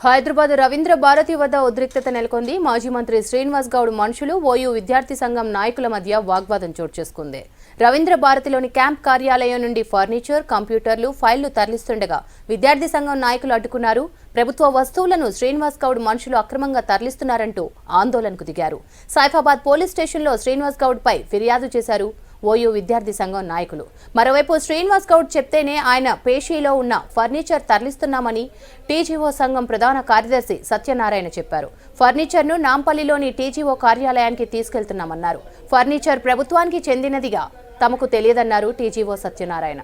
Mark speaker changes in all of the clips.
Speaker 1: హైదరాబాద్ రవీంద్ర భారతి వద్ద ఉద్రిక్తత నెలకొంది. మాజీ మంత్రి శ్రీనివాస్ గౌడ్ మనుషులు ఓయూ విద్యార్థి సంఘం నాయకుల మధ్య వాగ్వాదం చోటు చేసుకుంది. రవీంద్ర భారతిలోని క్యాంప్ కార్యాలయం నుండి ఫర్నిచర్, కంప్యూటర్లు, ఫైళ్లు తరలిస్తుండగా విద్యార్థి సంఘం నాయకులు అడ్డుకున్నారు. ప్రభుత్వ వస్తువులను శ్రీనివాస్ గౌడ్ మనుషులు అక్రమంగా తరలిస్తున్నారంటూ ఆందోళనకు దిగారు. సైఫాబాద్ పోలీస్ స్టేషన్లో శ్రీనివాస్ గౌడ్ పై ఫిర్యాదు చేశారు ఓయూ విద్యార్థి సంఘం నాయకులు. మరోవైపు శ్రీనివాస్ గౌడ్ చెప్తేనే ఆయన పేషీలో ఉన్న ఫర్నిచర్ తరలిస్తున్నామని టీజీఓ సంఘం ప్రధాన కార్యదర్శి సత్యనారాయణ చెప్పారు. ఫర్నిచర్ను నాంపల్లిలోని టీజీఓ కార్యాలయానికి తీసుకెళ్తున్నామన్నారు. ఫర్నిచర్ ప్రభుత్వానికి చెందినదిగా తమకు తెలియదన్నారు టీజీఓ సత్యనారాయణ.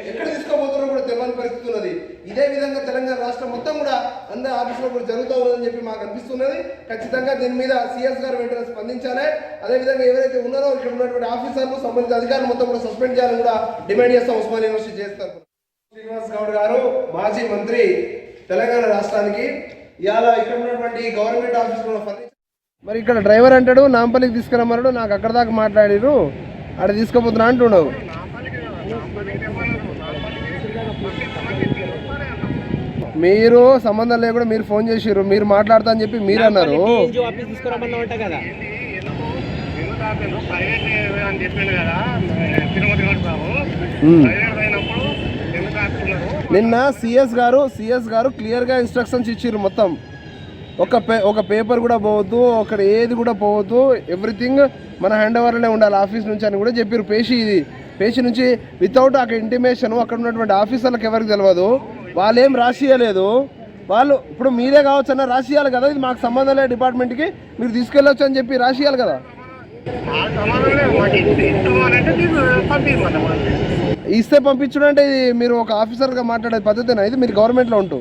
Speaker 2: ఎక్కడ తీసుకోబోతున్నారో కూడా తెలియని పరిస్థితి ఉన్నది. ఇదే విధంగా తెలంగాణ రాష్ట్రం మొత్తం కూడా అందరి ఆఫీసులో కూడా జరుగుతూ ఉందని చెప్పి మాకు అనిపిస్తున్నది. ఖచ్చితంగా దీని మీద సిఎస్ గారు వెంటనే స్పందించాలి. అదేవిధంగా ఎవరైతే ఉన్నారో ఇక్కడ ఉన్నటువంటి ఆఫీసర్లు, సంబంధిత అధికారులు మొత్తం కూడా సస్పెండ్ చేయాలని కూడా డిమాండ్ చేస్తాం. ఉస్మానియా యూనివర్సిటీ చేస్తారు. శ్రీనివాస్ గౌడ్ గారు మాజీ మంత్రి తెలంగాణ రాష్ట్రానికి. ఇవాళ ఇక్కడ ఉన్నటువంటి గవర్నమెంట్ ఆఫీసులో మరి ఇక్కడ డ్రైవర్ అంటాడు నాంపల్లికి తీసుకురమ్మన్నాడు. నాకు అక్కడ దాకా మాట్లాడారు, అక్కడ తీసుకుపోతున్నా అంటున్నావు. మీరు సంబంధం లేకుండా మీరు ఫోన్ చేసిర్రు, మీరు మాట్లాడతా అని చెప్పి మీరు అన్నారు. నిన్న సిఎస్ గారు క్లియర్గా ఇన్స్ట్రక్షన్స్ ఇచ్చిర్రు. మొత్తం ఒక పేపర్ కూడా పోవద్దు, అక్కడ ఏది కూడా పోవద్దు, ఎవ్రీథింగ్ మన హ్యాండ్ ఓవర్లోనే ఉండాలి ఆఫీస్ నుంచి అని కూడా చెప్పారు. పేషీ నుంచి వితౌట్ అక్కడ ఇంటిమేషన్ అక్కడ ఉన్నటువంటి ఆఫీసర్లకు ఎవరికి తెలియదు. వాళ్ళు ఏం రాసియలేదు. వాళ్ళు ఇప్పుడు మీరే కావచ్చు అన్న రాసియాలి కదా, ఇది మాకు సంబంధం లేదు డిపార్ట్మెంట్కి, మీరు తీసుకెళ్ళొచ్చు అని చెప్పి రాసియాలి కదా. ఇస్తే పంపించడం అంటే ఇది మీరు ఒక ఆఫీసర్గా మాట్లాడే పద్ధతేనా? ఇది మీరు గవర్నమెంట్లో ఉంటూ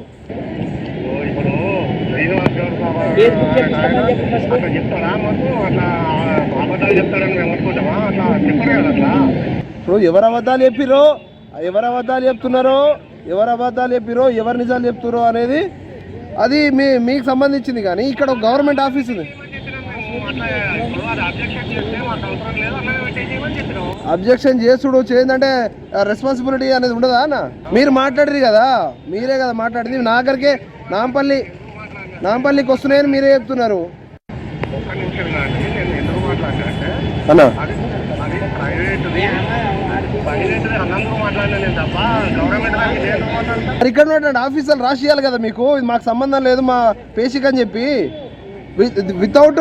Speaker 2: ఇప్పుడు ఎవరు అబద్ధాలు చెప్పిరో, ఎవరు అబద్ధాలు చెప్తున్నారో, ఎవరు నిజాలు చెప్తున్నారో అనేది అది మీకు సంబంధించింది. కానీ ఇక్కడ ఒక గవర్నమెంట్ ఆఫీస్ ఉంది. అబ్జెక్షన్ చేసుడు చేయందంటే రెస్పాన్సిబిలిటీ అనేది ఉండదా అన్న? మీరు మాట్లాడరు కదా, మీరే కదా మాట్లాడింది. నాగరికే నాంపల్లికి వస్తున్నాయని మీరే చెప్తున్నారు అన్న. ఇక్కడ ఉన్నటువంటి ఆఫీసర్లు రాసియాలి కదా మీకు, ఇది మాకు సంబంధం లేదు మా పేషిక్ అని చెప్పి. వితౌట్